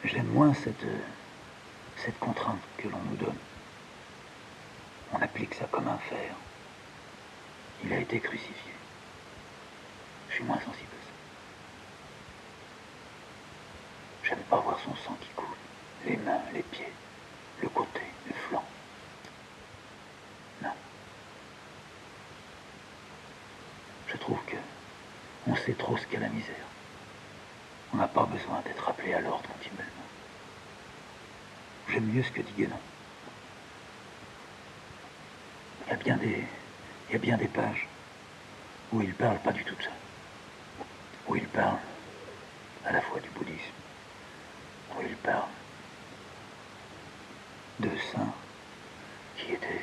J'aime moins cette contrainte que l'on nous donne. On applique ça comme un fer. Il a été crucifié. Je suis moins sensible à ça. J'aime pas voir son sang qui coule. Les mains, les pieds, le côté, le flanc. Non. Je trouve que on sait trop ce qu'est la misère. On n'a pas besoin d'être appelé à l'ordre continuellement. J'aime mieux ce que dit Guénon. Il y a bien des pages où il parle pas du tout de ça. Où il parle à la fois du bouddhisme, où il parle de saints qui étaient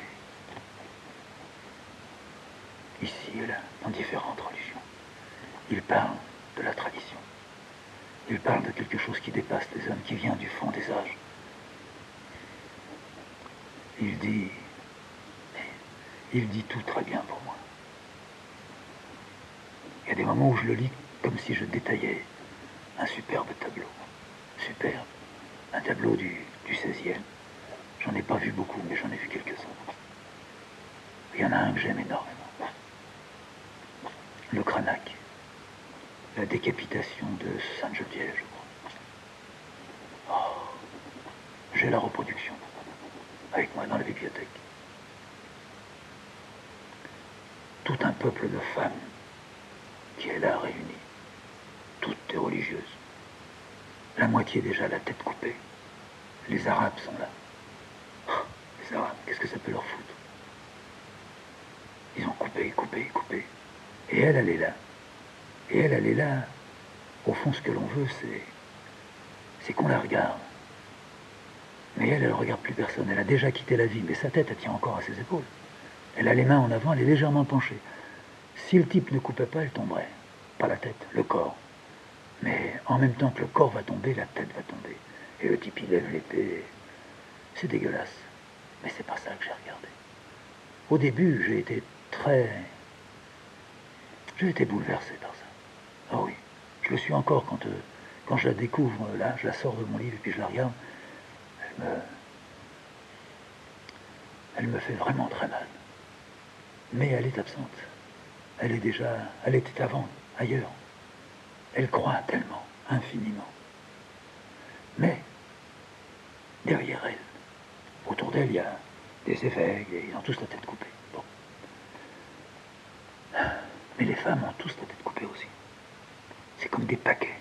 ici et là, dans différentes religions. Il parle de la tradition. Il parle de quelque chose qui dépasse les hommes, qui vient du fond des âges. Il dit tout très bien pour moi. Il y a des moments où je le lis comme si je détaillais un superbe tableau. Superbe. Un tableau du XVIe. J'en ai pas vu beaucoup, mais j'en ai vu quelques-uns. Il y en a un que j'aime énormément. Le Cranach. La décapitation de Sainte-Geneviève, je crois. Oh, j'ai la reproduction avec moi dans la bibliothèque. Tout un peuple de femmes qui est là réuni, toutes des religieuses. La moitié déjà la tête coupée. Les Arabes sont là. Oh, les Arabes, qu'est-ce que ça peut leur foutre? Ils ont coupé, coupé, coupé. Et elle est là. Et elle est là. Au fond, ce que l'on veut, c'est qu'on la regarde. Mais elle regarde plus personne. Elle a déjà quitté la vie, mais sa tête, elle tient encore à ses épaules. Elle a les mains en avant, elle est légèrement penchée. Si le type ne coupait pas, elle tomberait. Pas la tête, le corps. Mais en même temps que le corps va tomber, la tête va tomber. Et le type, il lève l'épée. C'est dégueulasse. Mais c'est pas ça que j'ai regardé. Au début, j'ai été bouleversé par ça. Ah oui, je le suis encore quand je la découvre, là, je la sors de mon livre et puis je la regarde. Elle me fait vraiment très mal. Mais elle est absente. Elle était avant, ailleurs. Elle croit tellement, infiniment. Mais, derrière elle, autour d'elle, il y a des évêques, et ils ont tous la tête coupée. Bon. Mais les femmes ont tous la tête coupée aussi. C'est comme des paquets.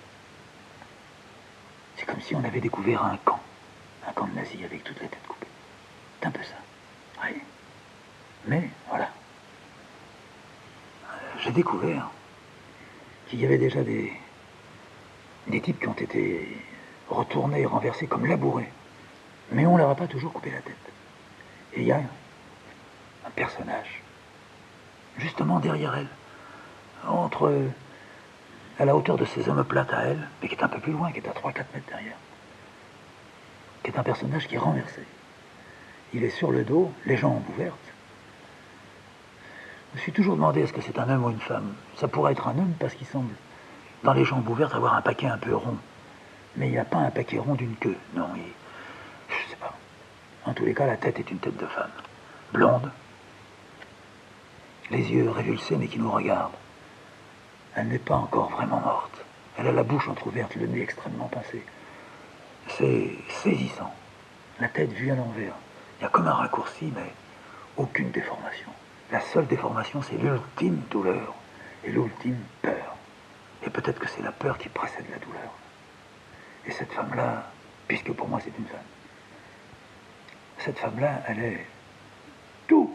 C'est comme si on avait découvert un camp de nazis avec toute la tête coupée. C'est un peu ça. Oui. Mais, voilà. J'ai découvert qu'il y avait déjà des types qui ont été retournés, renversés comme labourés. Mais on ne leur a pas toujours coupé la tête. Et il y a un personnage, justement derrière elle, à la hauteur de ses omoplates à elle, mais qui est un peu plus loin, qui est à 3-4 mètres derrière, qui est un personnage qui est renversé. Il est sur le dos, les jambes ouvertes. Je me suis toujours demandé est-ce que c'est un homme ou une femme. Ça pourrait être un homme parce qu'il semble, dans les jambes ouvertes, avoir un paquet un peu rond. Mais il n'y a pas un paquet rond d'une queue. Non, je sais pas. En tous les cas, la tête est une tête de femme. Blonde, les yeux révulsés mais qui nous regardent. Elle n'est pas encore vraiment morte. Elle a la bouche entrouverte, le nez extrêmement pincé. C'est saisissant. La tête vue à l'envers. Il y a comme un raccourci, mais aucune déformation. La seule déformation, c'est l'ultime douleur et l'ultime peur. Et peut-être que c'est la peur qui précède la douleur. Et cette femme-là, puisque pour moi c'est une femme, cette femme-là, elle est tout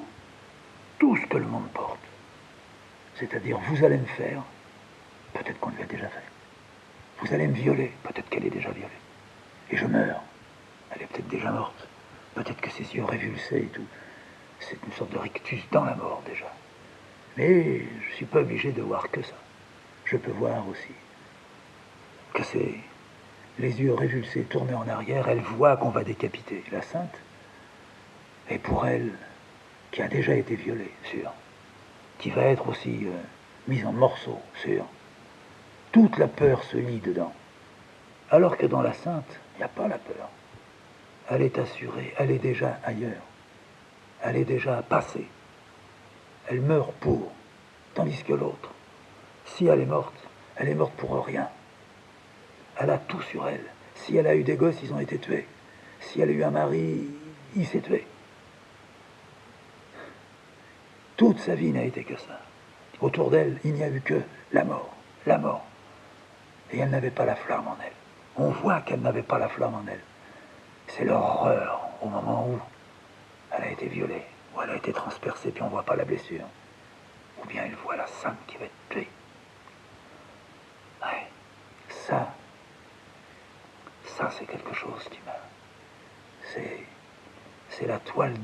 ce que le monde porte. C'est-à-dire, vous allez me faire, peut-être qu'on lui a déjà fait. Vous allez me violer, peut-être qu'elle est déjà violée. Et je meurs. Elle est peut-être déjà morte. Peut-être que ses yeux révulsés et tout. C'est une sorte de rictus dans la mort déjà. Mais je ne suis pas obligé de voir que ça. Je peux voir aussi que c'est les yeux révulsés tournés en arrière. Elle voit qu'on va décapiter la sainte. Et pour elle, qui a déjà été violée, sûr, qui va être aussi mise en morceaux, sûr, toute la peur se lie dedans. Alors que dans la sainte, il n'y a pas la peur. Elle est assurée, elle est déjà ailleurs. Elle est déjà passée. Elle meurt pour. Tandis que l'autre, si elle est morte pour rien. Elle a tout sur elle. Si elle a eu des gosses, ils ont été tués. Si elle a eu un mari, il s'est tué. Toute sa vie n'a été que ça. Autour d'elle, il n'y a eu que la mort, la mort. Et elle n'avait pas la flamme en elle. On voit qu'elle n'avait pas la flamme en elle. C'est l'horreur au moment où elle a été violée, où elle a été transpercée, puis on ne voit pas la blessure. Ou bien elle voit la sainte qui va être tuée. Ouais. Ça c'est quelque chose qui m'a... C'est la toile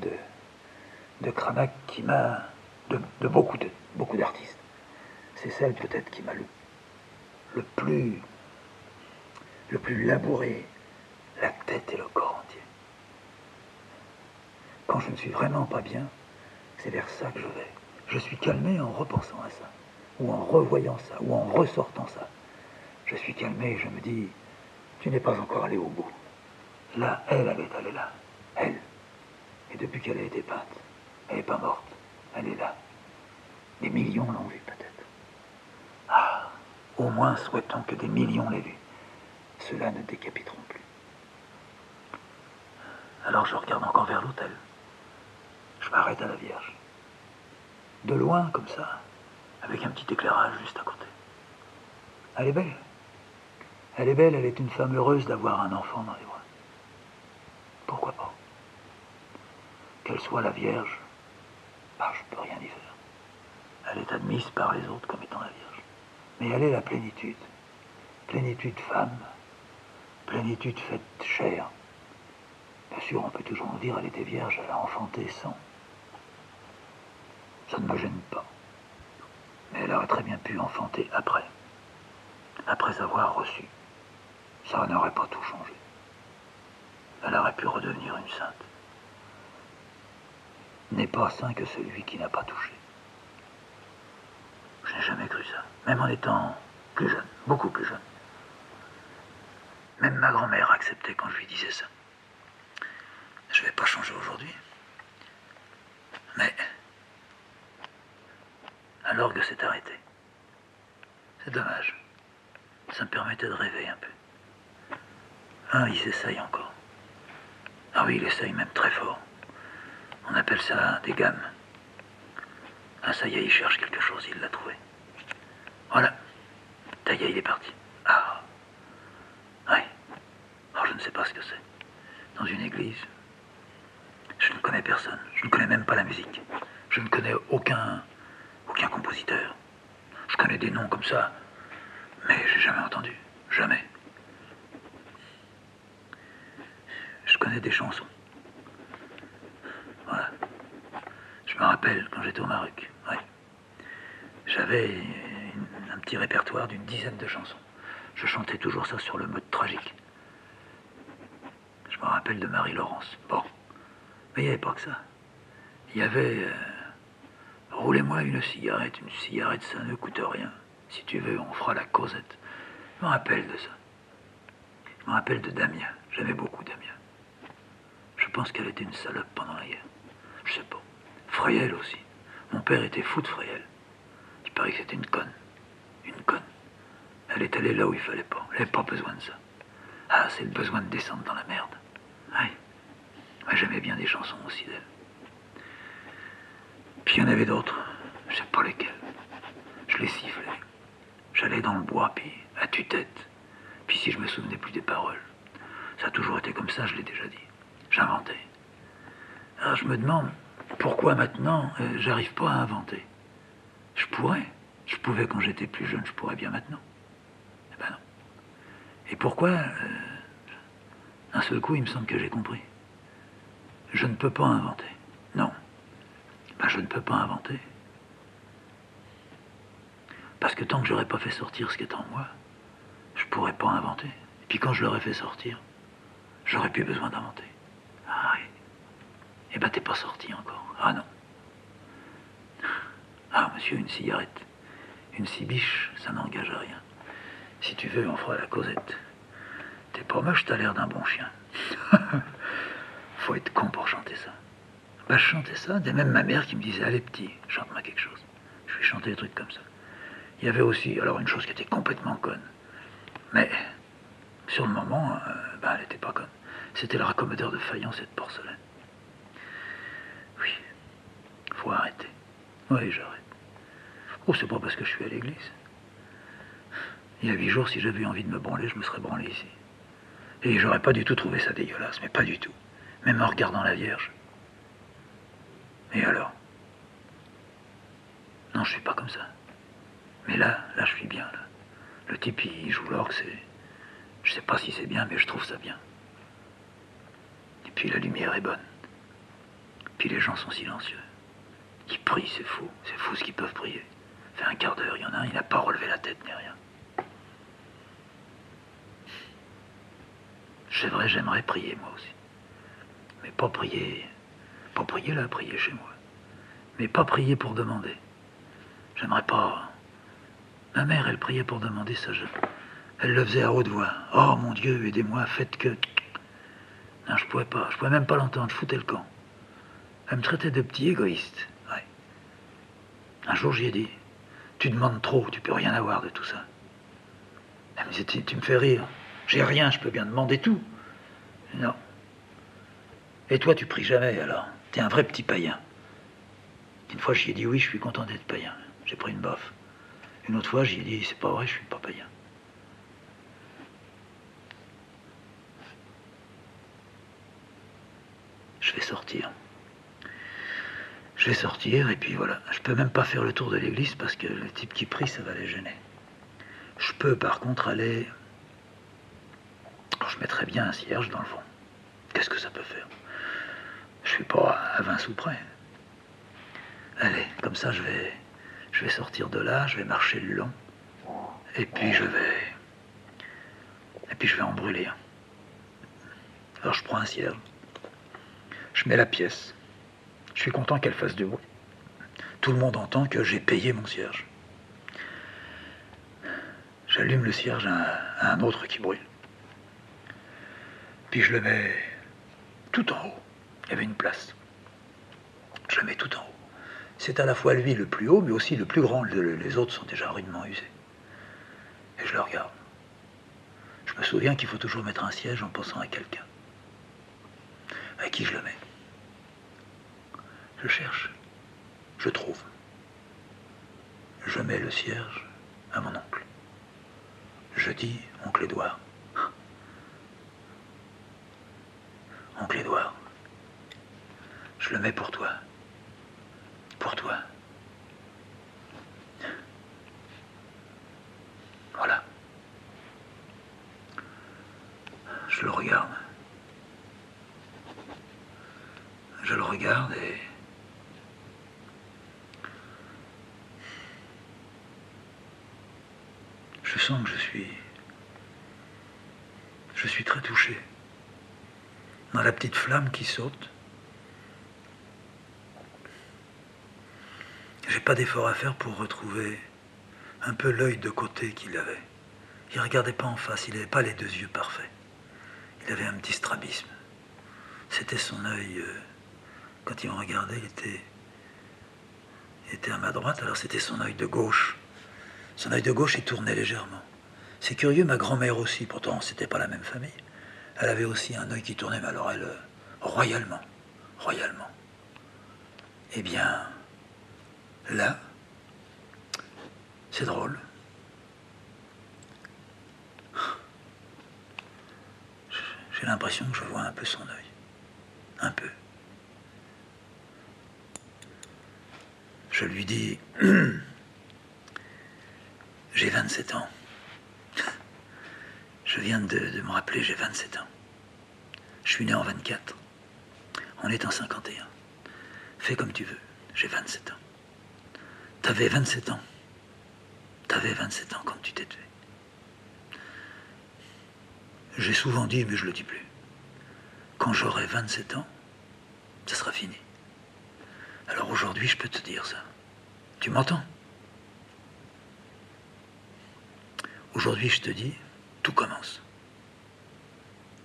de Cranach qui m'a... de beaucoup d'artistes. C'est celle peut-être qui m'a le plus labouré la tête et le corps entier. Quand je ne suis vraiment pas bien, c'est vers ça que je vais. Je suis calmé en repensant à ça, ou en revoyant ça, ou en ressortant ça. Je suis calmé et je me dis, tu n'es pas encore allé au bout. Là, elle est allée là. Elle. Et depuis qu'elle a été peinte, elle n'est pas morte. Elle est là. Des millions l'ont vue peut-être. Ah, au moins souhaitons que des millions l'aient vue. Ceux-là ne décapiteront plus. Alors je regarde encore vers l'autel. Je m'arrête à la Vierge. De loin, comme ça, avec un petit éclairage juste à côté. Elle est belle. Elle est belle, elle est une femme heureuse d'avoir un enfant dans les bras. Pourquoi pas? Qu'elle soit la Vierge, bah, je ne peux rien y faire. Elle est admise par les autres comme étant la Vierge. Mais elle est la plénitude. Plénitude femme, plénitude faite chair. Bien sûr, on peut toujours nous dire, elle était vierge, elle a enfanté sans. Ça ne me gêne pas. Mais elle aurait très bien pu enfanter après avoir reçu. Ça n'aurait pas tout changé. Elle aurait pu redevenir une sainte. N'est pas saint que celui qui n'a pas touché. Je n'ai jamais cru ça, même en étant plus jeune, beaucoup plus jeune. Même ma grand-mère acceptait quand je lui disais ça. Je ne vais pas changer aujourd'hui. Mais alors que c'est arrêté. C'est dommage. Ça me permettait de rêver un peu. Ah, il s'essaye encore. Ah oui, il essaye même très fort. On appelle ça des gammes. Ah, ça y est, il cherche quelque chose, il l'a trouvé. Voilà. Ça y est, il est parti. Ah. Ouais. Alors, je ne sais pas ce que c'est. Dans une église. Je ne connais personne. Je ne connais même pas la musique. Je ne connais aucun compositeur. Je connais des noms comme ça, mais j'ai jamais entendu. Jamais. Je connais des chansons. Voilà. Je me rappelle quand j'étais au Maroc. Ouais. J'avais un petit répertoire d'une dizaine de chansons. Je chantais toujours ça sur le mode tragique. Je me rappelle de Marie-Laurence. Bon. Mais il n'y avait pas que ça. Il y avait... roulez-moi une cigarette, ça ne coûte rien. Si tu veux, on fera la causette. Je me rappelle de ça. Je me rappelle de Damien. J'aimais beaucoup Damien. Je pense qu'elle était une salope pendant la guerre. Je sais pas. Frayel aussi. Mon père était fou de Frayel. Il paraît que c'était une conne. Une conne. Elle est allée là où il fallait pas. Elle n'avait pas besoin de ça. Ah, c'est le besoin de descendre dans la merde. Ouais. Moi, j'aimais bien des chansons aussi d'elle. Puis il y en avait d'autres. Je sais pas lesquelles. Je les sifflais. J'allais dans le bois, puis à tue-tête. Puis si je me souvenais plus des paroles. Ça a toujours été comme ça, je l'ai déjà dit. J'inventais. Alors je me demande pourquoi maintenant j'arrive pas à inventer. Je pourrais. Je pouvais quand j'étais plus jeune, je pourrais bien maintenant. Eh ben non. Et pourquoi d'un seul coup, il me semble que j'ai compris. Je ne peux pas inventer. Non. Ben, je ne peux pas inventer. Parce que tant que j'aurais pas fait sortir ce qui est en moi, je pourrais pas inventer. Et puis quand je l'aurais fait sortir, j'aurais plus besoin d'inventer. Ah oui. Eh ben t'es pas sorti encore. Ah non. Ah monsieur, une cigarette. Une cibiche, ça n'engage à rien. Si tu veux, on fera la causette. T'es pas moche, t'as l'air d'un bon chien. Faut être con pour chanter ça. Bah, je chantais ça, et même ma mère qui me disait, allez petit, chante-moi quelque chose. Je lui chantais des trucs comme ça. Il y avait aussi, alors une chose qui était complètement conne, mais sur le moment, bah, elle n'était pas conne. C'était le raccommodeur de faïence et de porcelaine. Oui, faut arrêter. Oui, j'arrête. Oh, c'est pas parce que je suis à l'église. Il y a 8 jours, si j'avais eu envie de me branler, je me serais branlé ici. Et j'aurais pas du tout trouvé ça dégueulasse, mais pas du tout. Même en regardant la Vierge. Et alors? Non, je suis pas comme ça. Mais là, je suis bien, là. Le type, il joue l'orgue, c'est... Je sais pas si c'est bien, mais je trouve ça bien. Et puis la lumière est bonne. Puis les gens sont silencieux. Ils prient, c'est fou. C'est fou ce qu'ils peuvent prier. Fait un quart d'heure, il y en a un, il n'a pas relevé la tête, ni rien. C'est vrai, j'aimerais prier, moi aussi. Mais pas prier là, prier chez moi. Mais pas prier pour demander. J'aimerais pas... Ma mère, elle priait pour demander ça. Elle le faisait à haute voix. Oh mon Dieu, aidez-moi, faites que... Non, je pouvais pas. Je pouvais même pas l'entendre. Je foutais le camp. Elle me traitait de petit égoïste. Ouais. Un jour, j'y ai dit, tu demandes trop, tu peux rien avoir de tout ça. Elle me disait, tu me fais rire. J'ai rien, je peux bien demander tout. Non. Et toi, tu pries jamais, alors. T'es un vrai petit païen. Une fois, j'y ai dit, oui, je suis content d'être païen. J'ai pris une baffe. Une autre fois, j'y ai dit, c'est pas vrai, je suis pas païen. Je vais sortir. Je vais sortir, et puis voilà. Je peux même pas faire le tour de l'église, parce que le type qui prie, ça va les gêner. Je peux, par contre, aller... Alors, je mettrais bien un cierge dans le fond. Qu'est-ce que ça peut faire? Je suis pas à 20 sous près. Allez, comme ça, je vais sortir de là, je vais marcher le long, et puis je vais en brûler un. Alors je prends un cierge, je mets la pièce, je suis content qu'elle fasse du bruit. Tout le monde entend que j'ai payé mon cierge. J'allume le cierge à un autre qui brûle. Puis je le mets tout en haut. Il y avait une place. Je le mets tout en haut. C'est à la fois lui le plus haut, mais aussi le plus grand. Les autres sont déjà rudement usés. Et je le regarde. Je me souviens qu'il faut toujours mettre un siège en pensant à quelqu'un. À qui je le mets? Je cherche. Je trouve. Je mets le cierge à mon oncle. Je dis, oncle Édouard. Oncle Édouard, je le mets pour toi. Pour toi. Voilà. Je le regarde. Je le regarde et... Je sens que je suis très touché. Dans la petite flamme qui saute. J'ai pas d'effort à faire pour retrouver un peu l'œil de côté qu'il avait. Il regardait pas en face, il n'avait pas les deux yeux parfaits. Il avait un petit strabisme. C'était son œil, quand il me regardait, il était à ma droite, alors c'était son œil de gauche. Son œil de gauche, il tournait légèrement. C'est curieux, ma grand-mère aussi, pourtant c'était pas la même famille. Elle avait aussi un œil qui tournait, mais alors elle, royalement. Eh bien, là, c'est drôle. J'ai l'impression que je vois un peu son œil. Un peu. Je lui dis, j'ai 27 ans. Je viens de me rappeler, j'ai 27 ans. Je suis né en 24. On est en 51. Fais comme tu veux, j'ai 27 ans. T'avais 27 ans. T'avais 27 ans quand tu t'es tué. J'ai souvent dit, mais je le dis plus. Quand j'aurai 27 ans, ça sera fini. Alors aujourd'hui, je peux te dire ça. Tu m'entends? Aujourd'hui, je te dis, tout commence.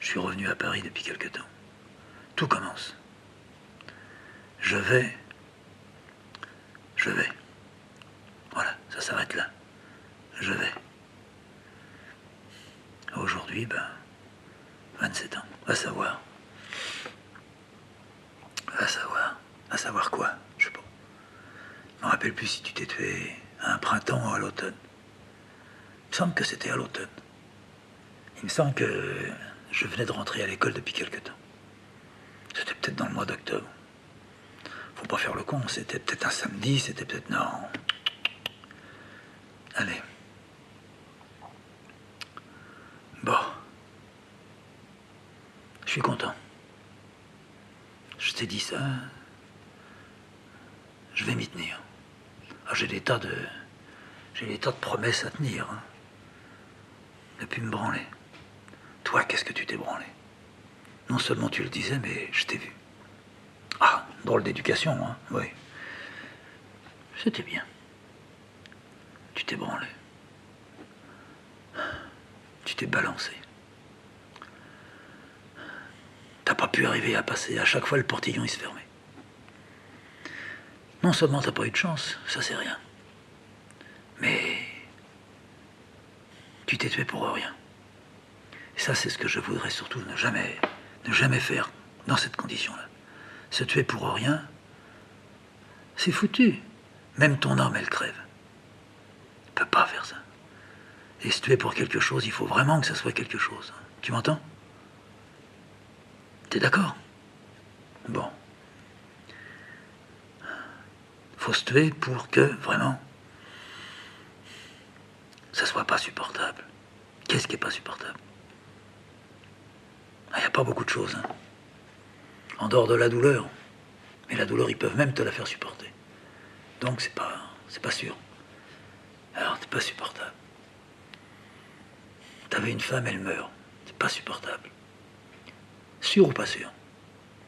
Je suis revenu à Paris depuis quelque temps. Tout commence. Je vais. Voilà, ça s'arrête là. Je vais. Aujourd'hui, 27 ans. Va savoir. À savoir quoi? Je sais pas. Je me rappelle plus si tu t'es tué à un printemps ou à l'automne. Il me semble que c'était à l'automne. Il me semble que je venais de rentrer à l'école depuis quelque temps. C'était peut-être dans le mois d'octobre. Faut pas faire le con, c'était peut-être un samedi, c'était peut-être... Non. Allez. Bon. Je suis content. Je t'ai dit ça. Je vais m'y tenir. Ah, j'ai des tas de promesses à tenir. Hein. Ne plus me branler. Toi, qu'est-ce que tu t'es branlé? Non seulement tu le disais, mais je t'ai vu. Ah, drôle d'éducation, hein, oui. C'était bien. Tu t'es branlé. Tu t'es balancé. T'as pas pu arriver à passer. À chaque fois, le portillon, il se fermait. Non seulement t'as pas eu de chance, ça c'est rien. Mais tu t'es tué pour rien. Et ça, c'est ce que je voudrais surtout ne jamais faire dans cette condition-là. Se tuer pour rien, c'est foutu. Même ton âme, elle crève. Tu peux pas faire ça. Et se tuer pour quelque chose, il faut vraiment que ça soit quelque chose. Tu m'entends? T'es d'accord? Bon. Faut se tuer pour que, vraiment, ça soit pas supportable. Qu'est-ce qui est pas supportable? Il n'y a pas beaucoup de choses, hein. En dehors de la douleur. Mais la douleur, ils peuvent même te la faire supporter. Donc c'est pas sûr. Alors, c'est pas supportable. T'avais une femme, elle meurt. C'est pas supportable. Sûr ou pas sûr?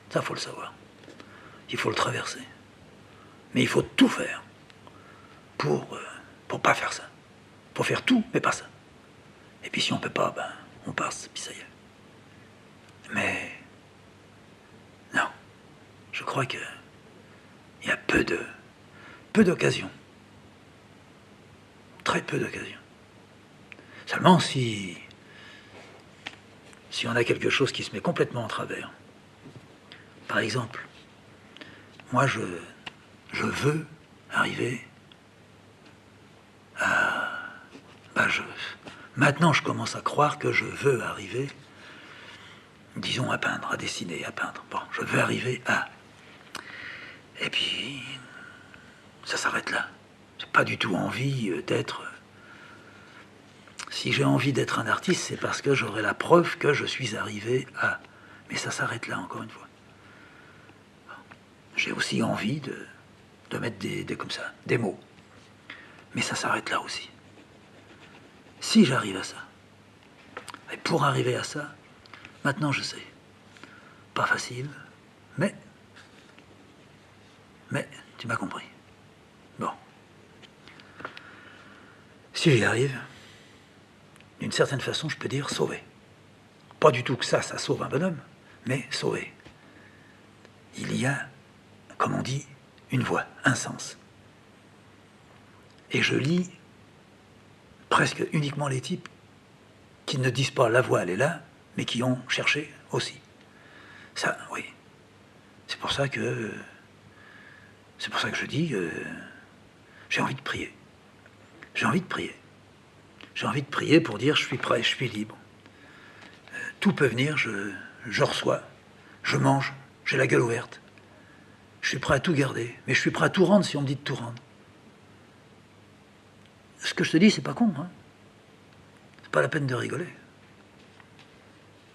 Ça, faut le savoir. Il faut le traverser. Mais il faut tout faire pour pas faire ça. Pour faire tout, mais pas ça. Et puis si on peut pas, on passe, puis ça y est. Mais non, je crois que il y a peu d'occasions. Très peu d'occasions. Seulement si on a quelque chose qui se met complètement en travers. Par exemple, moi je veux arriver à... maintenant je commence à croire que je veux arriver, disons, à peindre, à dessiner, à peindre. Bon, je veux arriver à... Et puis, ça s'arrête là. J'ai pas du tout envie d'être... Si j'ai envie d'être un artiste, c'est parce que j'aurai la preuve que je suis arrivé à... Mais ça s'arrête là, encore une fois. J'ai aussi envie de mettre comme ça, des mots. Mais ça s'arrête là aussi. Si j'arrive à ça, et pour arriver à ça, maintenant je sais, pas facile, mais tu m'as compris. Bon. Si j'y arrive, d'une certaine façon, je peux dire sauver. Pas du tout que ça sauve un bonhomme, mais sauver. Il y a, comme on dit, une voie, un sens. Et je lis presque uniquement les types qui ne disent pas la voie, elle est là, mais qui ont cherché aussi. Ça, oui. C'est pour ça que je dis, j'ai envie de prier. J'ai envie de prier. J'ai envie de prier pour dire, je suis prêt, je suis libre. Tout peut venir, je reçois, je mange, j'ai la gueule ouverte. Je suis prêt à tout garder, mais je suis prêt à tout rendre si on me dit de tout rendre. Ce que je te dis, c'est pas con, hein. C'est pas la peine de rigoler.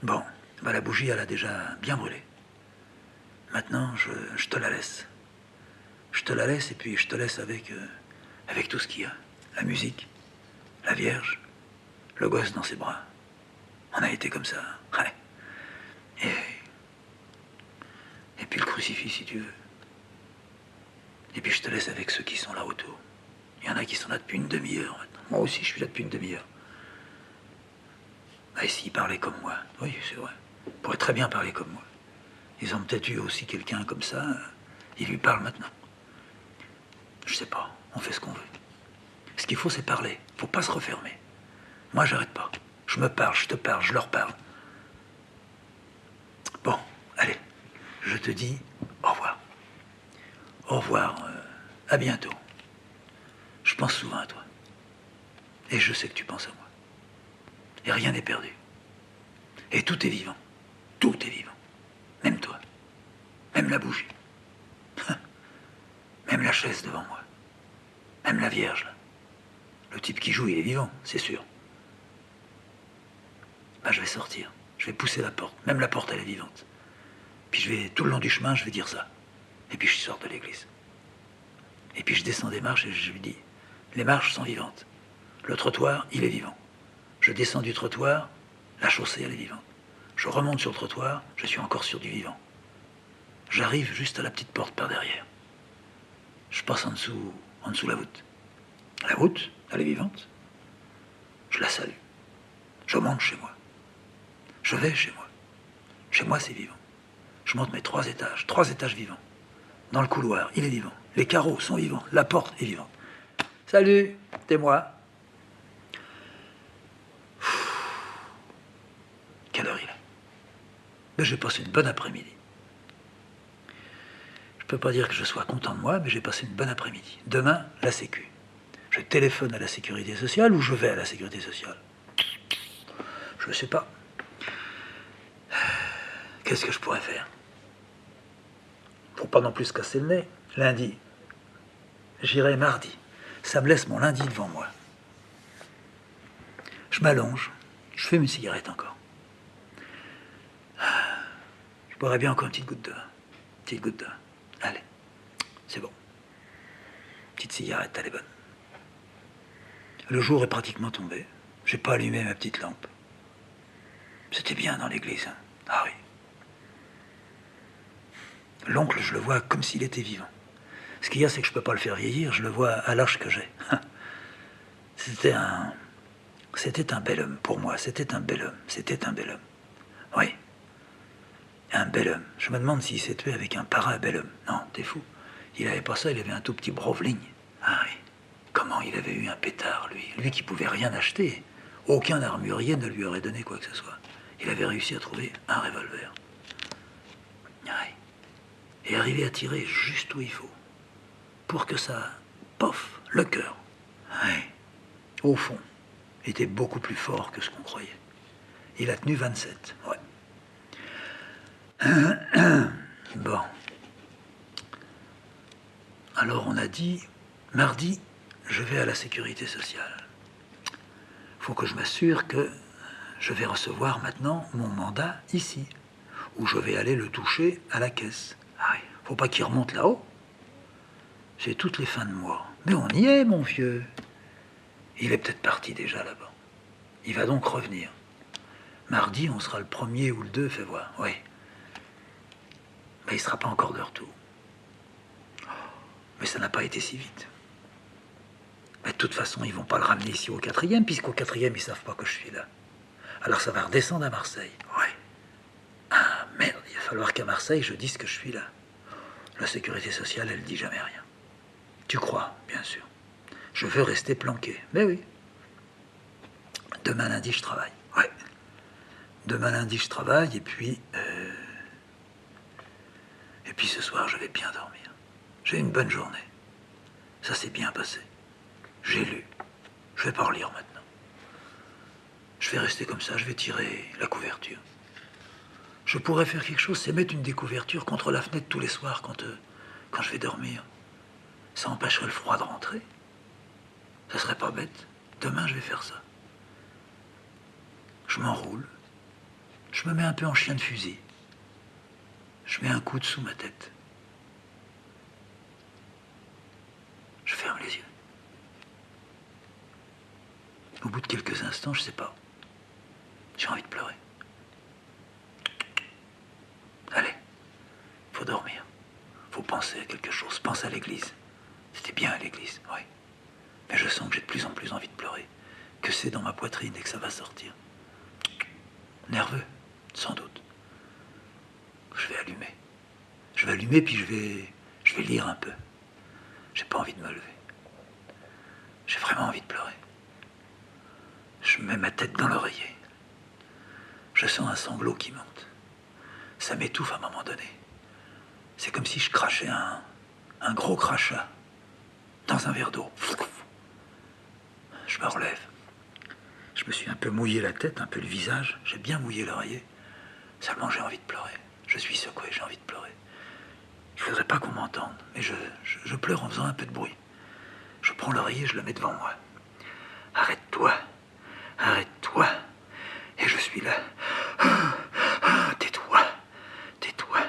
Bon, la bougie, elle a déjà bien brûlé. Maintenant, je te la laisse. Je te la laisse et puis je te laisse avec tout ce qu'il y a. La musique, la Vierge, le gosse dans ses bras. On a été comme ça. Ouais. Et puis le crucifix, si tu veux. Et puis je te laisse avec ceux qui sont là autour. Il y en a qui sont là depuis une demi-heure maintenant. Moi aussi, je suis là depuis une demi-heure. Et s'ils parlaient comme moi, oui, c'est vrai. Ils pourraient très bien parler comme moi. Ils ont peut-être eu aussi quelqu'un comme ça. Ils lui parlent maintenant. Je sais pas, on fait ce qu'on veut. Ce qu'il faut, c'est parler. Faut pas se refermer. Moi, j'arrête pas. Je me parle, je te parle, je leur parle. Bon, allez, je te dis au revoir. Au revoir, à bientôt. Je pense souvent à toi. Et je sais que tu penses à moi. Et rien n'est perdu. Et tout est vivant. Tout est vivant. Même toi. Même la bougie. Même la chaise devant moi. Même la Vierge, là. Le type qui joue, il est vivant, c'est sûr. Ben, je vais sortir. Je vais pousser la porte. Même la porte, elle est vivante. Puis je vais, tout le long du chemin, je vais dire ça. Et puis je sors de l'église. Et puis je descends des marches et je lui dis, les marches sont vivantes. Le trottoir, il est vivant. Je descends du trottoir, la chaussée, elle est vivante. Je remonte sur le trottoir, je suis encore sur du vivant. J'arrive juste à la petite porte par derrière. Je passe en dessous la voûte. La voûte, elle est vivante. Je la salue. Je monte chez moi. Je vais chez moi. Chez moi, c'est vivant. Je monte mes 3 étages vivants. Dans le couloir, il est vivant. Les carreaux sont vivants. La porte est vivante. Salut, c'est moi. Quelle heure il est? Ben, j'ai passé une bonne après-midi. Je peux pas dire que je sois content de moi, mais j'ai passé une bonne après-midi. Demain, la Sécu. Je téléphone à la sécurité sociale ou je vais à la sécurité sociale? Je sais pas. Qu'est-ce que je pourrais faire? Pour pas non plus se casser le nez. Lundi. J'irai mardi. Ça me laisse mon lundi devant moi. Je m'allonge. Je fume une cigarette encore. Je boirais bien encore une petite goutte de vin. Petite goutte de vin. Allez. C'est bon. Petite cigarette, elle est bonne. Le jour est pratiquement tombé. J'ai pas allumé ma petite lampe. C'était bien dans l'église. Hein. Ah oui. L'oncle, je le vois comme s'il était vivant. Ce qu'il y a, c'est que je peux pas le faire vieillir. Je le vois à l'âge que j'ai. C'était un bel homme pour moi. C'était un bel homme. C'était un bel homme. Oui. Un bel homme. Je me demande s'il s'est tué avec un parrain bel homme. Non, t'es fou. Il avait pas ça, il avait un tout petit Brovling. Ah oui. Comment il avait eu un pétard, lui? Lui qui pouvait rien acheter. Aucun armurier ne lui aurait donné quoi que ce soit. Il avait réussi à trouver un revolver. Ah oui. Et arriver à tirer juste où il faut. Pour que ça, pof, le cœur. Oui. Au fond, était beaucoup plus fort que ce qu'on croyait. Il a tenu 27, ouais. Bon. Alors on a dit, mardi, je vais à la sécurité sociale. Faut que je m'assure que je vais recevoir maintenant mon mandat ici, où je vais aller le toucher à la caisse. Ah oui, faut pas qu'il remonte là-haut. C'est toutes les fins de mois. Mais on y est, mon vieux. Il est peut-être parti déjà là-bas. Il va donc revenir. Mardi, on sera le 1er ou le 2, fais voir. Oui. Mais il ne sera pas encore de retour. Mais ça n'a pas été si vite. Mais de toute façon, ils vont pas le ramener ici au 4e, puisqu'au 4e, ils savent pas que je suis là. Alors ça va redescendre à Marseille. Ouais. Ah, merde, il va falloir qu'à Marseille, je dise que je suis là. La sécurité sociale, elle dit jamais rien. Tu crois, bien sûr. Je veux rester planqué. Mais oui. Demain lundi, je travaille. Ouais. Demain lundi, je travaille, et puis ce soir, je vais bien dormir. J'ai une bonne journée. Ça s'est bien passé. J'ai lu. Je vais pas relire maintenant. Je vais rester comme ça, je vais tirer la couverture. Je pourrais faire quelque chose, c'est mettre une des couvertures contre la fenêtre tous les soirs quand je vais dormir. Ça empêcherait le froid de rentrer. Ça serait pas bête. Demain, je vais faire ça. Je m'enroule. Je me mets un peu en chien de fusil. Je mets un coude sous ma tête. Je ferme les yeux. Au bout de quelques instants, je sais pas. J'ai envie de pleurer. Allez, faut dormir. Faut penser à quelque chose. Pense à l'église. C'était bien à l'église, oui. Mais je sens que j'ai de plus en plus envie de pleurer. Que c'est dans ma poitrine et que ça va sortir. Nerveux, sans doute. allumer, puis je vais lire un peu. J'ai pas envie de me lever. J'ai vraiment envie de pleurer. Je mets ma tête dans l'oreiller. Je sens un sanglot qui monte. Ça m'étouffe à un moment donné. C'est comme si je crachais un gros crachat dans un verre d'eau. Je me relève. Je me suis un peu mouillé la tête, un peu le visage. J'ai bien mouillé l'oreiller. Seulement, j'ai envie de pleurer. Je suis secoué, j'ai envie de pleurer. Il ne faudrait pas qu'on m'entende, mais je pleure en faisant un peu de bruit. Je prends l'oreiller, je le mets devant moi. Arrête-toi, arrête-toi. Et je suis là. Tais-toi, tais-toi,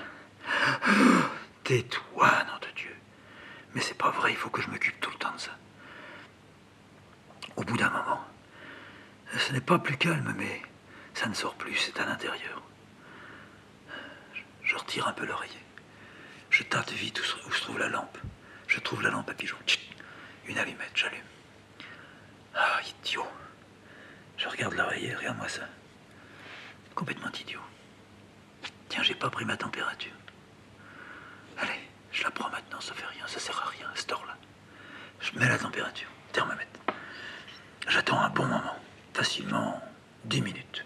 tais-toi, nom de Dieu. Mais c'est pas vrai, il faut que je m'occupe tout le temps de ça. Au bout d'un moment, ce n'est pas plus calme, mais ça ne sort plus, c'est à l'intérieur. Je retire un peu l'oreiller. Je tâte vite où se trouve la lampe. Je trouve la lampe à pigeon. Une allumette, j'allume. Ah, idiot. Je regarde l'oreiller, regarde-moi ça. Complètement idiot. Tiens, j'ai pas pris ma température. Allez, je la prends maintenant, ça fait rien, ça sert à rien, à cette heure-là. Je mets la température, thermomètre. J'attends un bon moment, facilement 10 minutes.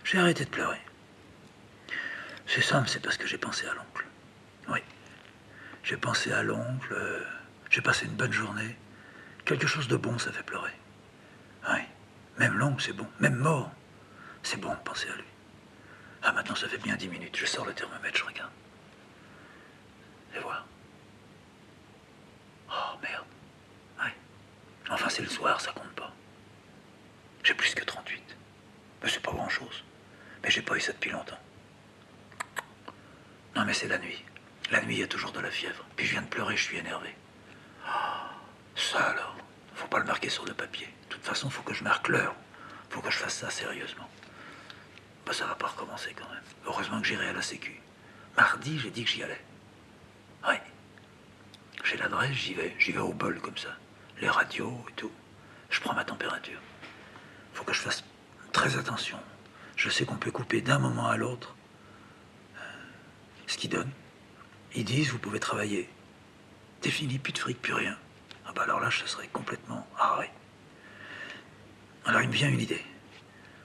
J'ai arrêté de pleurer. C'est simple, c'est parce que j'ai pensé à l'oncle. Oui, j'ai pensé à l'oncle, j'ai passé une bonne journée. Quelque chose de bon, ça fait pleurer. Oui, même l'oncle, c'est bon. Même mort, c'est bon de penser à lui. Ah, maintenant, ça fait bien 10 minutes. Je sors le thermomètre, je regarde. Et voilà. Oh, merde. Ouais. Enfin, c'est le soir, ça compte pas. J'ai plus que 38. Mais c'est pas grand-chose. Mais j'ai pas eu ça depuis longtemps. Non, mais c'est la nuit. La nuit, il y a toujours de la fièvre. Puis je viens de pleurer, je suis énervé. Ça alors, faut pas le marquer sur le papier. De toute façon, faut que je marque l'heure. Faut que je fasse ça sérieusement. Bah, ça va pas recommencer quand même. Heureusement que j'irai à la sécu. Mardi, j'ai dit que j'y allais. Oui. J'ai l'adresse, j'y vais au bol comme ça. Les radios et tout. Je prends ma température. Faut que je fasse très attention. Je sais qu'on peut couper d'un moment à l'autre ce qu'ils donnent. Ils disent, vous pouvez travailler. C'est fini, plus de fric, plus rien. Ah bah alors là, je serais complètement arrêt. Alors il me vient une idée.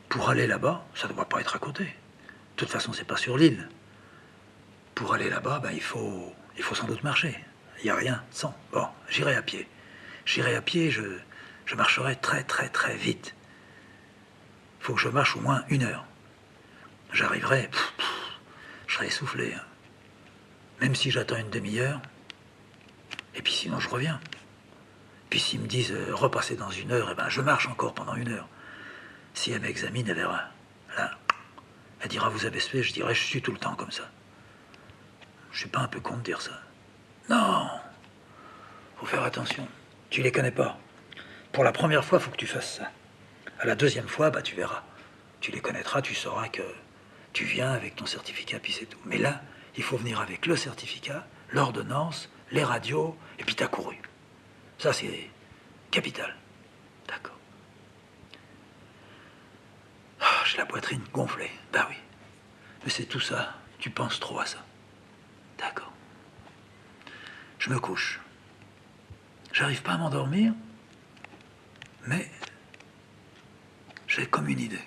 Pour aller là-bas, ça ne doit pas être à côté. De toute façon, c'est pas sur l'île. Pour aller là-bas, il faut sans doute marcher. Il n'y a rien sans. Bon, j'irai à pied. J'irai à pied, je marcherai très très très vite. Il faut que je marche au moins 1 heure. J'arriverai, je serai essoufflé. Hein. Même si j'attends une demi-heure, et puis sinon je reviens. Puis s'ils me disent repasser dans 1 heure, je marche encore pendant 1 heure. Si elle m'examine, elle verra. Là, elle dira vous avez fait, je dirai je suis tout le temps comme ça. Je suis pas un peu con de dire ça. Non, faut faire attention. Tu les connais pas. Pour la première fois, faut que tu fasses ça. À la deuxième fois, tu verras. Tu les connaîtras, tu sauras que tu viens avec ton certificat, puis c'est tout. Mais là, il faut venir avec le certificat, l'ordonnance, les radios, et puis t'as couru. Ça, c'est capital. D'accord. Ah, j'ai la poitrine gonflée. Bah oui. Mais c'est tout ça. Tu penses trop à ça. D'accord. Je me couche. J'arrive pas à m'endormir, mais j'ai comme une idée.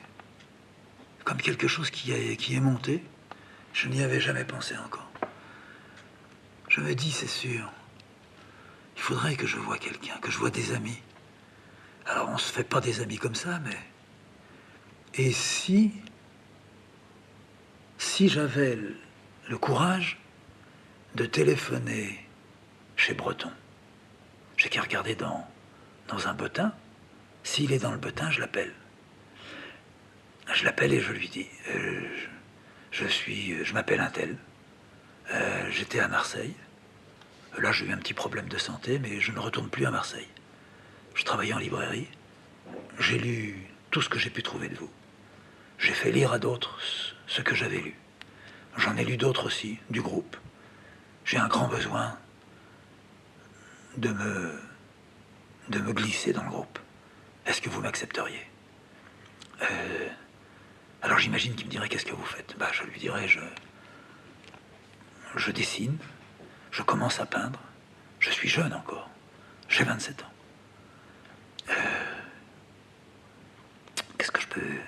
Comme quelque chose qui est monté. Je n'y avais jamais pensé encore. Je me dis, c'est sûr, il faudrait que je voie quelqu'un, que je voie des amis. Alors, on se fait pas des amis comme ça, mais... Et si j'avais le courage de téléphoner chez Breton, j'ai qu'à regarder dans un bottin. S'il est dans le bottin, je l'appelle. Je l'appelle et je lui dis, je m'appelle un tel. J'étais à Marseille. Là, j'ai eu un petit problème de santé, mais je ne retourne plus à Marseille. Je travaillais en librairie. J'ai lu tout ce que j'ai pu trouver de vous. J'ai fait lire à d'autres ce que j'avais lu. J'en ai lu d'autres aussi, du groupe. J'ai un grand besoin de me glisser dans le groupe. Est-ce que vous m'accepteriez? Alors j'imagine qu'il me dirait qu'est-ce que vous faites. Je lui dirais je dessine, je commence à peindre. Je suis jeune encore, j'ai 27 ans. Qu'est-ce que je peux...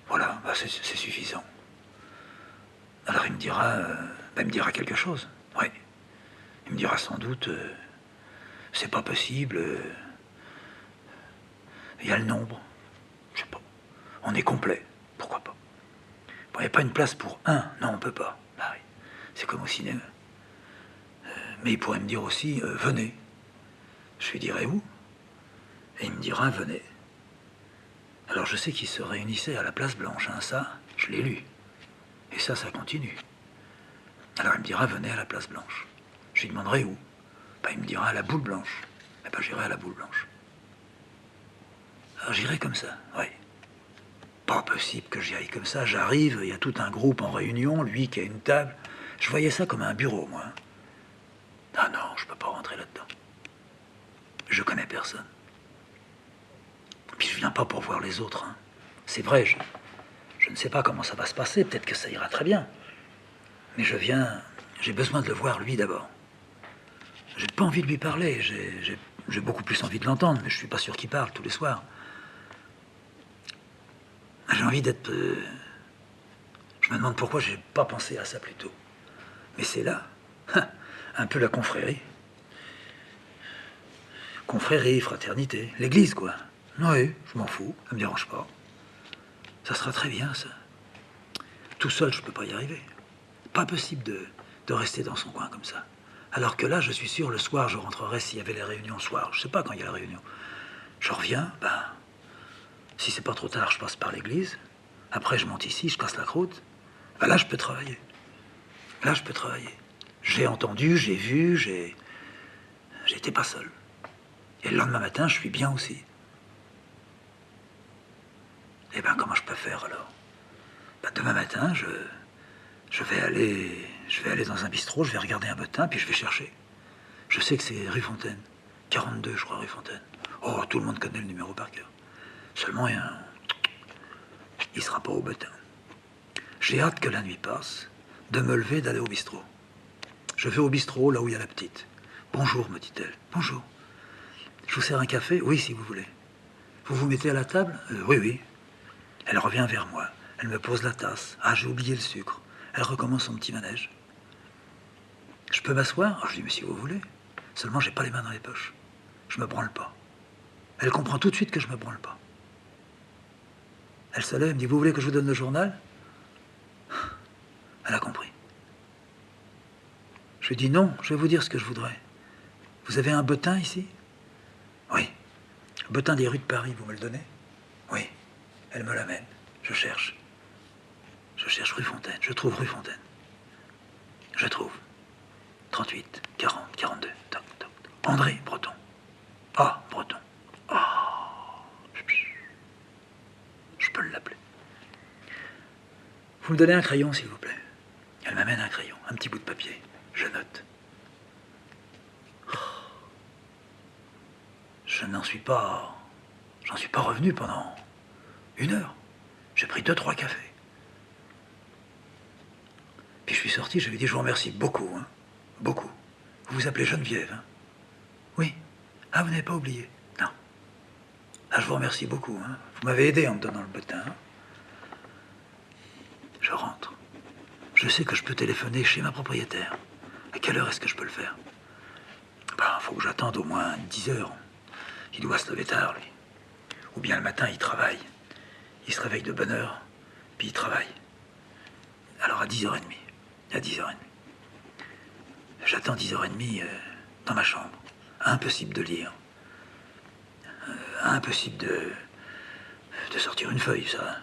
Voilà, bah c'est suffisant. Alors il me dira quelque chose, oui. Il me dira sans doute, c'est pas possible, il y a le nombre, je sais pas, on est complet, pourquoi pas. Bon, il n'y a pas une place pour un, non, on peut pas. Bah oui, c'est comme au cinéma. Mais il pourrait me dire aussi, venez. Je lui dirai où? Et il me dira, venez. Alors je sais qu'ils se réunissaient à la place Blanche, hein, ça, je l'ai lu. Et ça continue. Alors il me dira, venez à la place Blanche. Je lui demanderai où? Ben, il me dira à la boule blanche. Eh ben, j'irai à la boule blanche. Alors j'irai comme ça, oui. Pas possible que j'y aille comme ça. J'arrive, il y a tout un groupe en réunion, lui qui a une table. Je voyais ça comme un bureau, moi. Ah non, je peux pas rentrer là-dedans. Je connais personne. Puis je viens pas pour voir les autres. Hein. C'est vrai, je ne sais pas comment ça va se passer. Peut-être que ça ira très bien. Mais je viens... J'ai besoin de le voir, lui, d'abord. J'ai pas envie de lui parler. J'ai beaucoup plus envie de l'entendre, mais je suis pas sûr qu'il parle tous les soirs. J'ai envie d'être... Je me demande pourquoi j'ai pas pensé à ça plus tôt. Mais c'est là, un peu la confrérie. Confrérie, fraternité, l'église, quoi. Oui, je m'en fous, ça me dérange pas. Ça sera très bien, ça. Tout seul, je peux pas y arriver. Pas possible de rester dans son coin comme ça. Alors que là, je suis sûr, le soir, je rentrerai s'il y avait les réunions le soir. Je sais pas quand il y a la réunion. Je reviens, ben... Si c'est pas trop tard, je passe par l'église. Après, je monte ici, je casse la croûte. Ben là, je peux travailler. Là, je peux travailler. J'ai entendu, j'ai vu, j'étais pas seul. Et le lendemain matin, je suis bien aussi. Eh ben, comment je peux faire alors? Ben, demain matin, je vais aller dans un bistrot, je vais regarder un bottin, puis je vais chercher. Je sais que c'est rue Fontaine. 42, je crois, rue Fontaine. Oh, tout le monde connaît le numéro par cœur. Seulement, il sera pas au bottin. J'ai hâte que la nuit passe, de me lever, d'aller au bistrot. Je vais au bistrot, là où il y a la petite. Bonjour, me dit-elle. Bonjour. Je vous sers un café? Oui, si vous voulez. Vous vous mettez à la table? Oui, oui. Elle revient vers moi. Elle me pose la tasse. Ah, j'ai oublié le sucre. Elle recommence son petit manège. Je peux m'asseoir? Je dis, mais si vous voulez. Seulement, j'ai pas les mains dans les poches. Je me branle pas. Elle comprend tout de suite que je me branle pas. Elle se lève, me dit, vous voulez que je vous donne le journal? Elle a compris. Je lui dis, non, je vais vous dire ce que je voudrais. Vous avez un bottin ici? Oui. Le bottin des rues de Paris, vous me le donnez? Oui. Elle me l'amène. Je cherche. Je cherche rue Fontaine. Je trouve rue Fontaine. Je trouve. 38, 40, 42. Toc, toc, toc. André Breton. Ah, Breton. Ah. Je peux l'appeler. Vous me donnez un crayon, s'il vous plaît. Elle m'amène un crayon, un petit bout de papier. Je note. J'en suis pas revenu pendant 1 heure. J'ai pris 2-3 cafés. Puis je suis sorti, je lui ai dit, je vous remercie beaucoup, hein. Beaucoup. Vous vous appelez Geneviève, hein? Oui. Ah, vous n'avez pas oublié? Non. Ah, je vous remercie beaucoup, hein. Vous m'avez aidé en me donnant le bottin. Hein. Je rentre. Je sais que je peux téléphoner chez ma propriétaire. À quelle heure est-ce que je peux le faire? Ben, faut que j'attende au moins 10 heures. Il doit se lever tard, lui. Ou bien le matin, il travaille. Il se réveille de bonne heure, puis il travaille. Alors à 10h30. À 10h30. J'attends 10h30 dans ma chambre. Impossible de lire. Impossible de sortir une feuille, ça.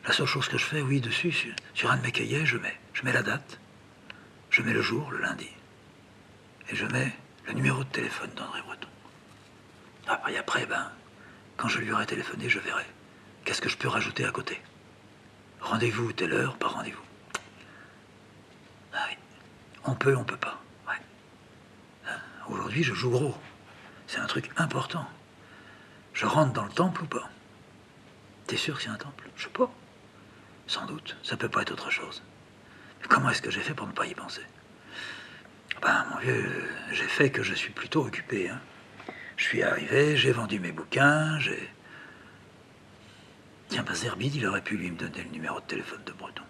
La seule chose que je fais, oui, dessus, sur un de mes cahiers, je mets la date, je mets le jour, le lundi, et je mets le numéro de téléphone d'André Breton. Après, ben, quand je lui aurai téléphoné, je verrai. Qu'est-ce que je peux rajouter à côté? Rendez-vous telle heure, pas rendez-vous. Ah oui. On peut pas. Ouais. Aujourd'hui, je joue gros. C'est un truc important. Je rentre dans le temple ou pas? T'es sûr que c'est un temple? Je sais pas. Sans doute. Ça peut pas être autre chose. Comment est-ce que j'ai fait pour ne pas y penser? Ben, mon vieux, j'ai fait que je suis plutôt occupé. Hein. Je suis arrivé, j'ai vendu mes bouquins, j'ai... Tiens, ben Zerbide, il aurait pu lui me donner le numéro de téléphone de Breton.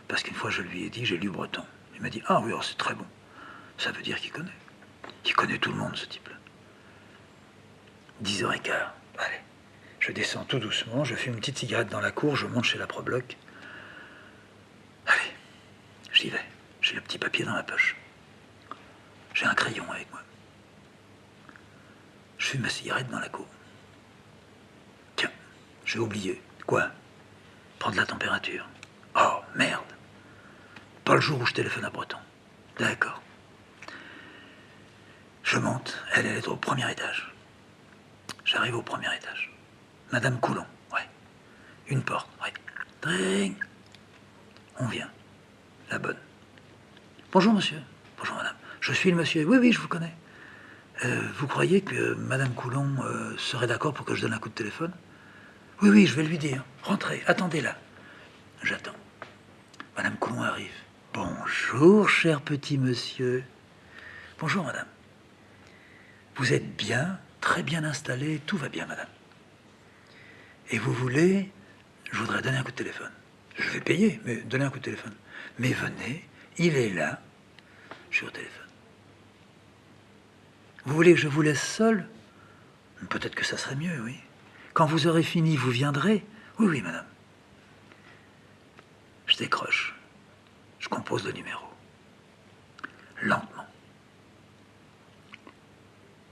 Parce qu'une fois, je lui ai dit, j'ai lu Breton. Il m'a dit, ah oui, oh, c'est très bon. Ça veut dire qu'il connaît. Il connaît tout le monde, ce type-là. 10h15. Allez. Je descends tout doucement, je fume une petite cigarette dans la cour, je monte chez la Probloc. Allez, j'y vais. J'ai le petit papier dans ma poche. J'ai un crayon avec moi. Je fume ma cigarette dans la cour. Tiens, j'ai oublié. Quoi? Prendre la température. Oh, merde. Pas le jour où je téléphone à Breton. D'accord. Je monte, elle est au premier étage. J'arrive au premier étage. Madame Coulon, ouais. Une porte, ouais. Dring. On vient. La bonne. Bonjour, monsieur. Bonjour, madame. Je suis le monsieur. Oui, oui, je vous connais. Vous croyez que madame Coulon serait d'accord pour que je donne un coup de téléphone? Oui, oui, je vais lui dire. Rentrez, attendez là. J'attends. Madame Coulon arrive. Bonjour, cher petit monsieur. Bonjour, madame. Vous êtes bien, très bien installé, tout va bien, madame. Et vous voulez... Je voudrais donner un coup de téléphone. Je vais payer, mais donner un coup de téléphone. Mais venez, il est là. Je suis au téléphone. Vous voulez que je vous laisse seul? Peut-être que ça serait mieux, oui. Quand vous aurez fini, vous viendrez? Oui, oui, madame. Je décroche. Je compose le numéro. Lentement.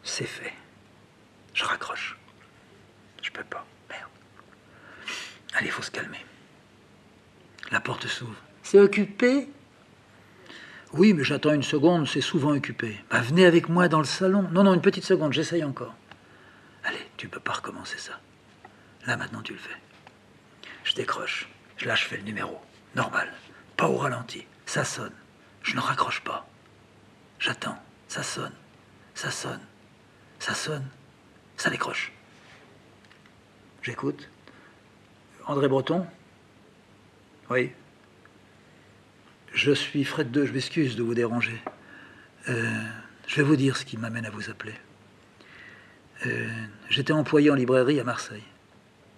C'est fait. Je raccroche. Je peux pas. Merde. Allez, faut se calmer. La porte s'ouvre. C'est occupé? Oui, mais j'attends une seconde, c'est souvent occupé. Bah, venez avec moi dans le salon. Non, non, une petite seconde, j'essaye encore. Allez, tu peux pas recommencer ça. Là, maintenant, tu le fais. Je décroche. Là, je fais le numéro. Normal. Pas au ralenti. Ça sonne. Je ne raccroche pas. J'attends. Ça sonne. Ça sonne. Ça sonne. Ça décroche. J'écoute. André Breton? Oui. Je suis Fred II, je m'excuse de vous déranger. Je vais vous dire ce qui m'amène à vous appeler. J'étais employé en librairie à Marseille.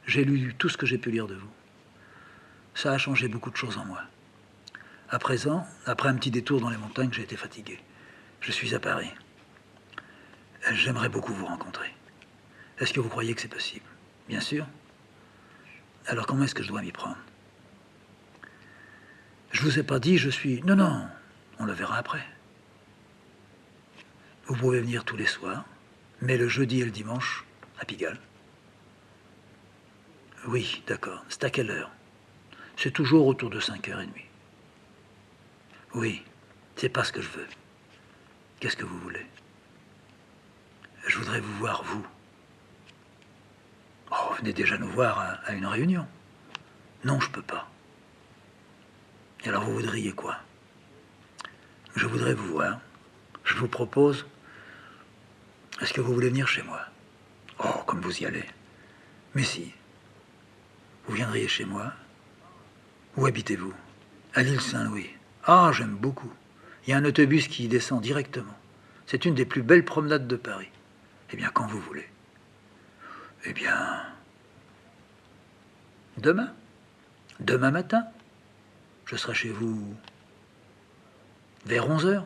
J'ai lu tout ce que j'ai pu lire de vous. Ça a changé beaucoup de choses en moi. À présent, après un petit détour dans les montagnes, j'ai été fatigué. Je suis à Paris. J'aimerais beaucoup vous rencontrer. Est-ce que vous croyez que c'est possible? Bien sûr. Alors comment est-ce que je dois m'y prendre? Je vous ai pas dit, je suis... Non, non, on le verra après. Vous pouvez venir tous les soirs, mais le jeudi et le dimanche, à Pigalle. Oui, d'accord. C'est à quelle heure? C'est toujours autour de 5h30. Oui, c'est pas ce que je veux. Qu'est-ce que vous voulez? Je voudrais vous voir, vous. Oh, venez déjà nous voir à une réunion. Non, je peux pas. Et alors vous voudriez quoi? Je voudrais vous voir. Je vous propose... Est-ce que vous voulez venir chez moi? Oh, comme vous y allez. Mais si. Vous viendriez chez moi? Où habitez-vous? À l'île Saint-Louis. Ah, j'aime beaucoup. Il y a un autobus qui y descend directement. C'est une des plus belles promenades de Paris. Eh bien, quand vous voulez. Eh bien... Demain? Demain matin? Je serai chez vous vers 11h.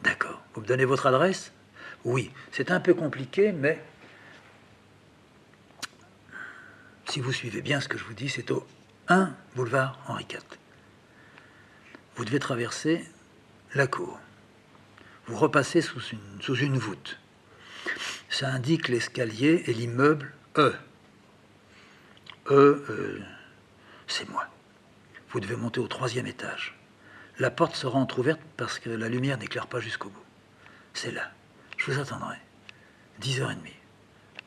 D'accord. Vous me donnez votre adresse? Oui, c'est un peu compliqué, mais... Si vous suivez bien ce que je vous dis, c'est au 1 boulevard Henri IV. Vous devez traverser la cour. Vous repassez sous une voûte. Ça indique l'escalier et l'immeuble E. C'est moi. Vous devez monter au 3e étage. La porte sera entrouverte parce que la lumière n'éclaire pas jusqu'au bout. C'est là. Je vous attendrai. 10h30.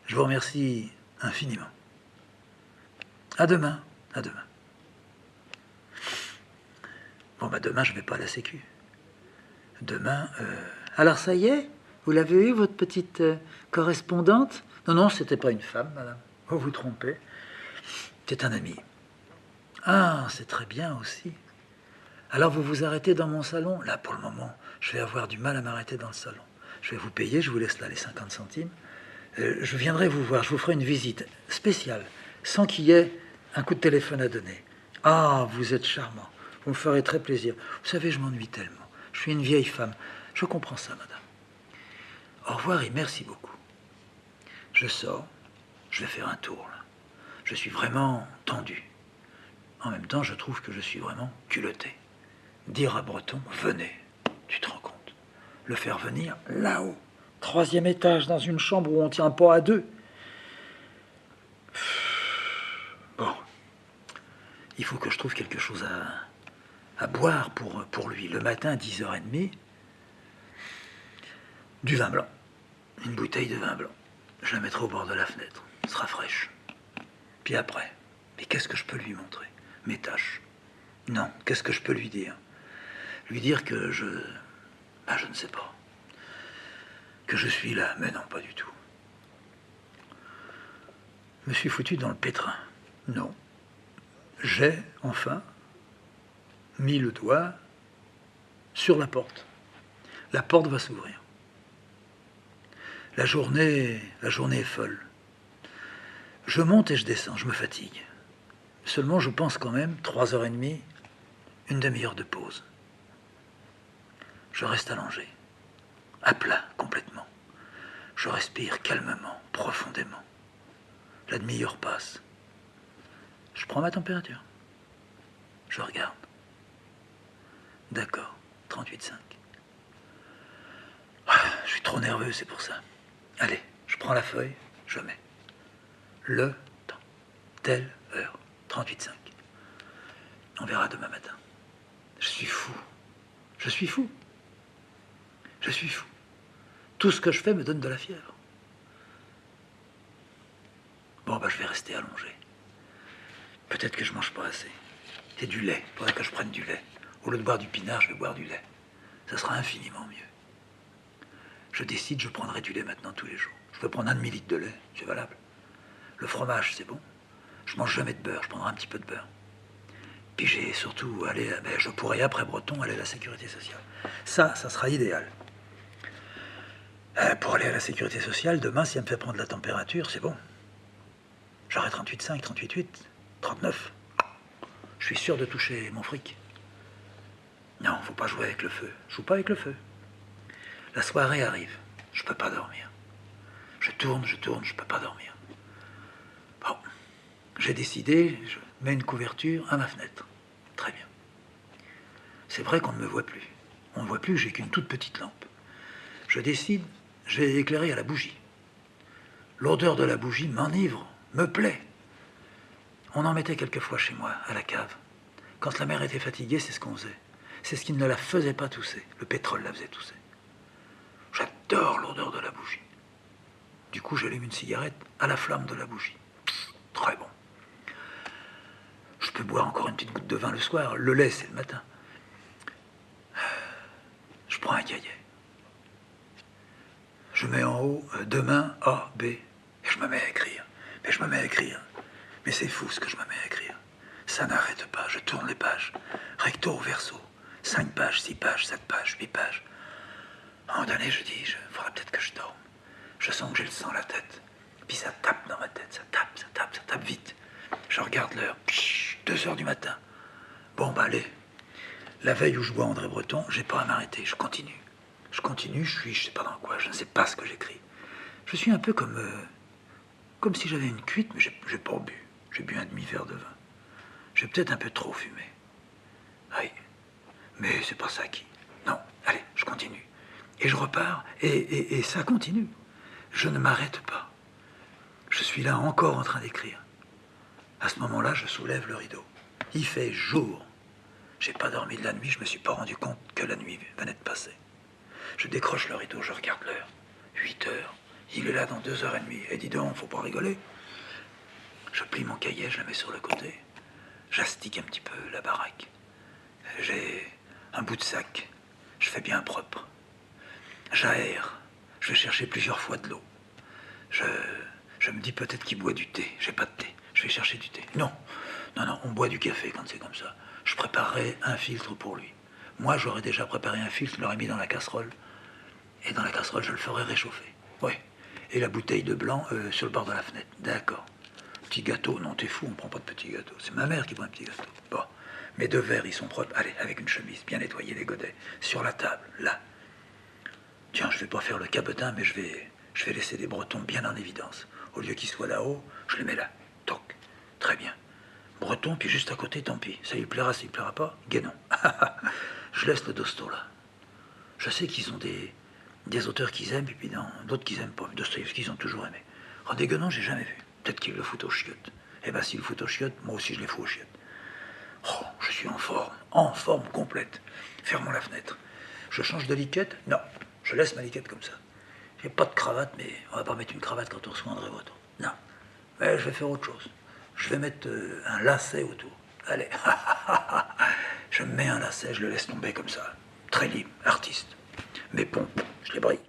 Je vous remercie infiniment. À demain. À demain. Bon, bah demain, je ne vais pas à la Sécu. Demain... Alors, ça y est? Vous l'avez eu, votre petite correspondante? Non, non, c'était pas une femme, madame. Vous vous trompez. C'est un ami. Ah, c'est très bien aussi. Alors vous vous arrêtez dans mon salon? Là, pour le moment, je vais avoir du mal à m'arrêter dans le salon. Je vais vous payer, je vous laisse là les 50 centimes. Je viendrai vous voir, je vous ferai une visite spéciale, sans qu'il y ait un coup de téléphone à donner. Ah, vous êtes charmant, vous me ferez très plaisir. Vous savez, je m'ennuie tellement. Je suis une vieille femme. Je comprends ça, madame. Au revoir et merci beaucoup. Je sors, je vais faire un tour, là. Je suis vraiment tendu. En même temps, je trouve que je suis vraiment culotté. Dire à Breton, venez, tu te rends compte. Le faire venir là-haut, 3e étage, dans une chambre où on tient pas à deux. Bon, il faut que je trouve quelque chose à boire pour lui. Le matin, 10h30, du vin blanc. Une bouteille de vin blanc. Je la mettrai au bord de la fenêtre. Elle sera fraîche. Puis après, mais qu'est-ce que je peux lui montrer? Mes tâches. Non, qu'est-ce que je peux lui dire? Lui dire que je ne sais pas. Que je suis là, mais non, pas du tout. Je me suis foutu dans le pétrin. Non. J'ai, enfin, mis le doigt sur la porte. La porte va s'ouvrir. La journée est folle. Je monte et je descends, je me fatigue. Seulement, je pense quand même, 3h30, une demi-heure de pause. Je reste allongé, à plat, complètement. Je respire calmement, profondément. La demi-heure passe. Je prends ma température. Je regarde. D'accord, 38,5. Je suis trop nerveux, c'est pour ça. Allez, je prends la feuille, je mets. Le temps. Telle heure. 38,5. On verra demain matin. Je suis fou. Je suis fou. Je suis fou. Tout ce que je fais me donne de la fièvre. Bon, je vais rester allongé. Peut-être que je mange pas assez. C'est du lait. Il faudrait que je prenne du lait. Au lieu de boire du pinard, je vais boire du lait. Ça sera infiniment mieux. Je décide, je prendrai du lait maintenant tous les jours. Je peux prendre un demi-litre de lait, c'est valable. Le fromage, c'est bon. Je mange jamais de beurre, je prendrai un petit peu de beurre. Puis j'ai surtout je pourrais après Breton aller à la sécurité sociale. Ça sera idéal. Pour aller à la sécurité sociale, demain, si elle me fait prendre la température, c'est bon. J'aurai 38,5, 38,8, 39. Je suis sûr de toucher mon fric. Non, faut pas jouer avec le feu. Je joue pas avec le feu. La soirée arrive. Je peux pas dormir. Je tourne, je peux pas dormir. Bon, j'ai décidé, je mets une couverture à ma fenêtre. Très bien. C'est vrai qu'on ne me voit plus. On ne voit plus, j'ai qu'une toute petite lampe. Je décide, je vais éclairer à la bougie. L'odeur de la bougie m'enivre, me plaît. On en mettait quelquefois chez moi, à la cave. Quand la mère était fatiguée, c'est ce qu'on faisait. C'est ce qui ne la faisait pas tousser. Le pétrole la faisait tousser. J'adore l'odeur de la bougie. Du coup, j'allume une cigarette à la flamme de la bougie. Très bon. Je peux boire encore une petite goutte de vin le soir. Le lait, c'est le matin. Je prends un cahier. Je mets en haut demain A, B. Et je me mets à écrire. Mais je me mets à écrire. Mais c'est fou ce que je me mets à écrire. Ça n'arrête pas. Je tourne les pages. Recto, verso. 5 pages, 6 pages, 7 pages, 8 pages. À un moment donné, je dis, il faudra peut-être que je dorme. Je sens que j'ai le sang à la tête. Puis ça tape dans ma tête. Ça tape vite. Je regarde l'heure. 2h du matin. Bon, allez. La veille où je bois André Breton, j'ai pas à m'arrêter. Je continue, je sais pas dans quoi, je ne sais pas ce que j'écris. Je suis un peu comme si j'avais une cuite, mais j'ai pas bu. J'ai bu un demi-verre de vin. J'ai peut-être un peu trop fumé. Oui, mais c'est pas ça qui... Non, allez, je continue. Et je repars, et ça continue. Je ne m'arrête pas. Je suis là encore en train d'écrire. À ce moment-là, je soulève le rideau. Il fait jour. J'ai pas dormi de la nuit, je me suis pas rendu compte que la nuit venait de passer. Je décroche le rideau, je regarde l'heure. 8h. Il est là dans 2h30. Et dis donc, faut pas rigoler. Je plie mon cahier, je le mets sur le côté. J'astique un petit peu la baraque. J'ai un bout de sac. Je fais bien propre. J'aère. Je vais chercher plusieurs fois de l'eau. Je me dis peut-être qu'il boit du thé. J'ai pas de thé. Je vais chercher du thé. Non, on boit du café quand c'est comme ça. je préparerais un filtre pour lui. Moi, j'aurais déjà préparé un filtre, je l'aurais mis dans la casserole, et dans la casserole, je le ferais réchauffer. Oui. Et la bouteille de blanc sur le bord de la fenêtre. D'accord. Petit gâteau, non, t'es fou, on prend pas de petit gâteau. C'est ma mère qui prend un petit gâteau. Bon. Mes deux verres, ils sont propres. Allez, avec une chemise, bien nettoyée, les godets. Sur la table, là. Tiens, je vais pas faire le cabotin, mais je vais laisser des bretons bien en évidence. Au lieu qu'ils soient là-haut, je les mets là. Toc. Très bien. Breton, puis juste à côté, tant pis. Ça lui plaira, ça lui plaira pas, Guénon. Je laisse le Dosto là. Je sais qu'ils ont des auteurs qu'ils aiment, et puis d'autres qu'ils aiment pas. Dostoïevski, ils ont toujours aimé. René Guénon, j'ai jamais vu. Peut-être qu'ils le foutent aux chiottes. Eh ben, s'ils le foutent aux chiottes, moi aussi je les fous aux chiottes. Oh, je suis en forme complète. Fermons la fenêtre. Je change de liquette? Non, je laisse ma liquette comme ça. J'ai pas de cravate, mais on va pas mettre une cravate quand on reçoit André Breton. Non, mais je vais faire autre chose. Je vais mettre un lacet autour. Allez, je mets un lacet, je le laisse tomber comme ça. Très libre, artiste. Mes pompes, je les brille.